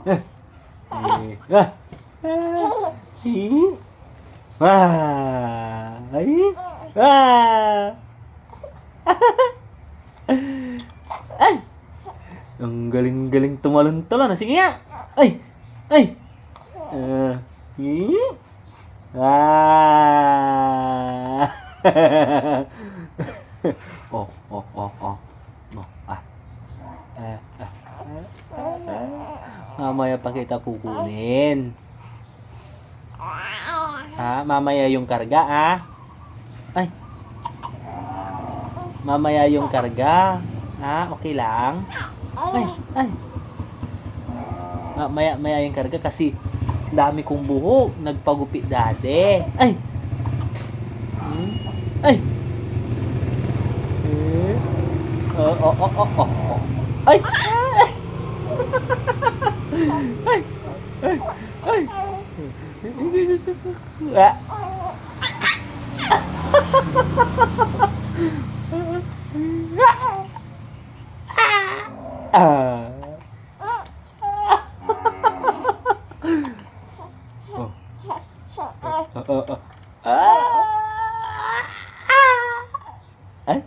Ah. Ah. Ay. Ah. Ay. Ang galing-galing tumalon-talon. Sige nga. Ay. Ay. Ah. Ah. Oh, oh, oh, oh. Oh, ah. Ah, ah. Mamaya pa kita kukunin. Ha? Mamaya yung karga, ah. Ay. Mamaya yung karga. Ha? Okay lang? Ay, ay. Maya yung karga kasi dami kong buhok. Nagpagupit dati. Ay. Ay. Oh, oh, oh, oh, oh. Ay. Ay. Ay. Ay. Ah. Ah. Oh. Ay.